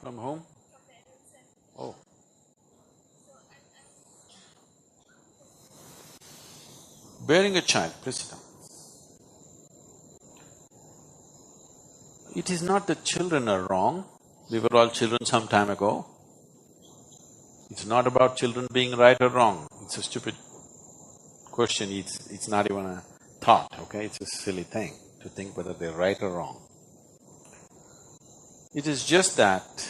From whom? Oh. Bearing a child, please sit down. It is not that children are wrong, we were all children some time ago. It's not about children being right or wrong, it's a stupid question, it's not even a thought, okay? It's a silly thing to think whether they're right or wrong. It is just that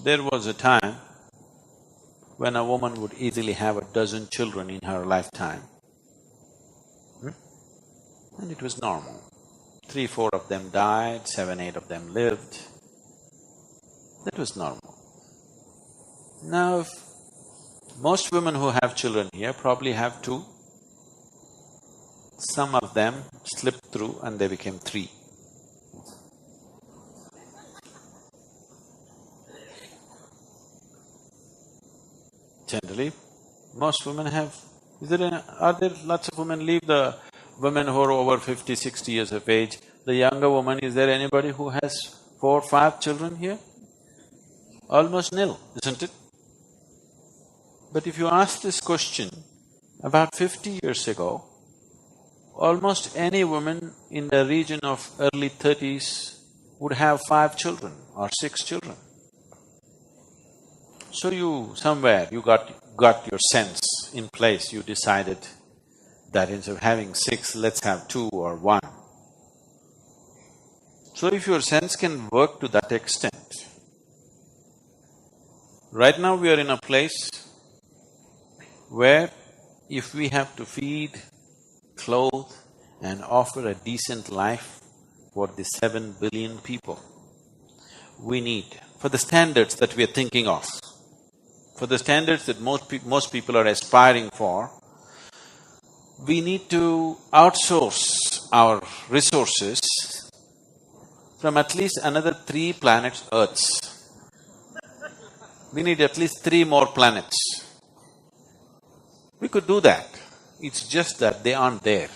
there was a time when a woman would easily have 12 children in her lifetime. And it was normal. 3, 4 of them died, 7, 8 of them lived. That was normal. Now, most women who have children here probably have 2. Some of them slipped through and they became 3. Generally, most women have… are there lots of women leave the women who are over 50, 60 years of age, the younger woman, is there anybody who has 4, 5 children here? Almost nil, isn't it? But if you ask this question about 50 years ago, almost any woman in the region of early 30s would have 5 children or 6 children. So you got your sense in place, you decided that instead of having 6, let's have 2 or 1. So if your sense can work to that extent, right now we are in a place where if we have to feed, clothe and offer a decent life for the 7 billion people, we need, for the standards that we are thinking of, for the standards that most people are aspiring for, we need to outsource our resources from at least another 3 planets Earths. We need at least 3 more planets. We could do that, it's just that they aren't there.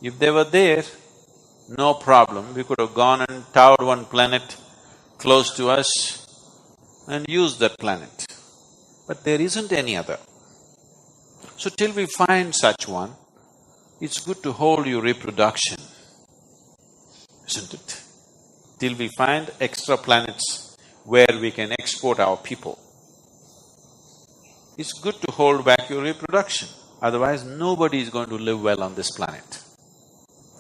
If they were there, no problem, we could have gone and towered one planet close to us and used that planet. But there isn't any other. So till we find such one, it's good to hold your reproduction, isn't it? Till we find extra planets where we can export our people. It's good to hold back your reproduction, otherwise nobody is going to live well on this planet.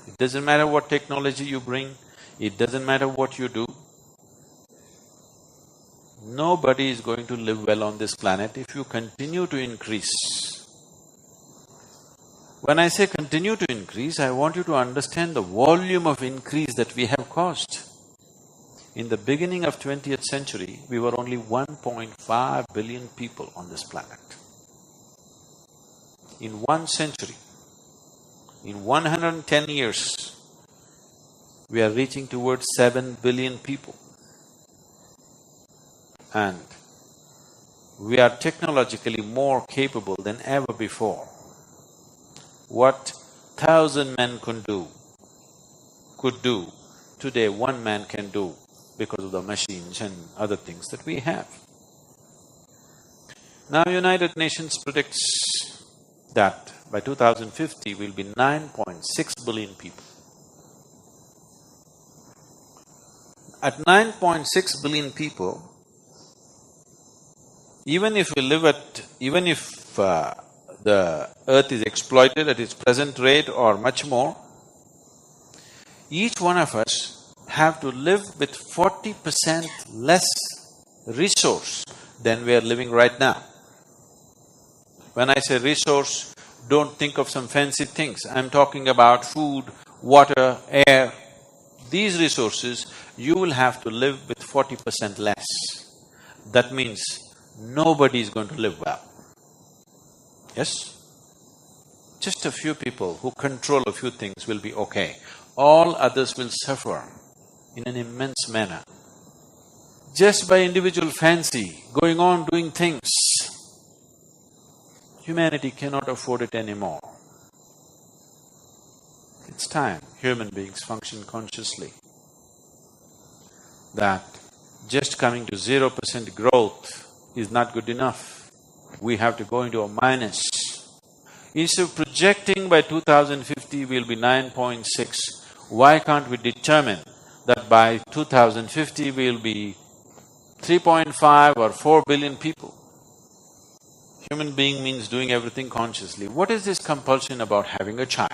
It doesn't matter what technology you bring, it doesn't matter what you do, nobody is going to live well on this planet if you continue to increase. When I say continue to increase, I want you to understand the volume of increase that we have caused. In the beginning of 20th century, we were only 1.5 billion people on this planet. In 1 century, in 110 years, we are reaching towards 7 billion people. And we are technologically more capable than ever before. What 1,000 men could do, today 1 man can do because of the machines and other things that we have. Now United Nations predicts that by 2050 we'll be 9.6 billion people. At 9.6 billion people, even if the earth is exploited at its present rate or much more, each one of us have to live with 40% less resource than we are living right now. When I say resource, don't think of some fancy things, I'm talking about food, water, air. These resources, you will have to live with 40% less. That means nobody is going to live well. Yes? Just a few people who control a few things will be okay. All others will suffer in an immense manner. Just by individual fancy, going on doing things, humanity cannot afford it anymore. It's time human beings function consciously. that just coming to 0% growth is not good enough. We have to go into a minus. Instead of projecting by 2050 we'll be 9.6, why can't we determine that by 2050 we'll be 3.5 or 4 billion people? Human being means doing everything consciously. What is this compulsion about having a child?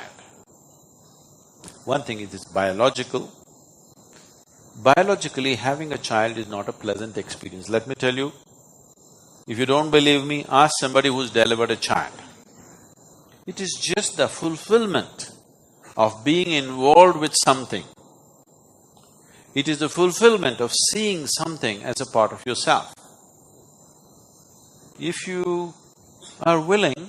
One thing is it's biological. Biologically, having a child is not a pleasant experience. Let me tell you, if you don't believe me, ask somebody who's delivered a child. It is just the fulfillment of being involved with something. It is the fulfillment of seeing something as a part of yourself. If you are willing,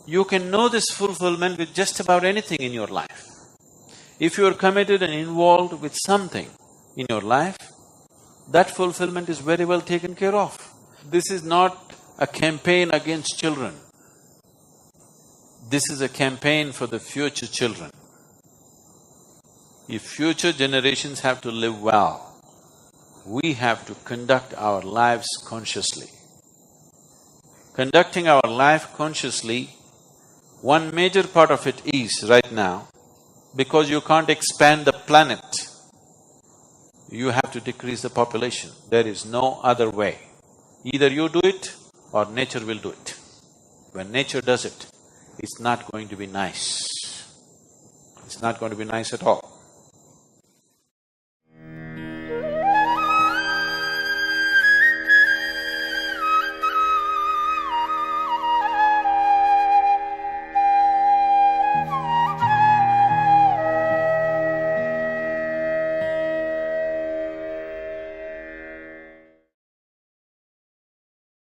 you can know this fulfillment with just about anything in your life. If you are committed and involved with something in your life, that fulfillment is very well taken care of. This is not a campaign against children. This is a campaign for the future children. If future generations have to live well, we have to conduct our lives consciously. Conducting our life consciously, one major part of it is right now, because you can't expand the planet, you have to decrease the population. There is no other way. Either you do it or nature will do it. When nature does it, it's not going to be nice. It's not going to be nice at all.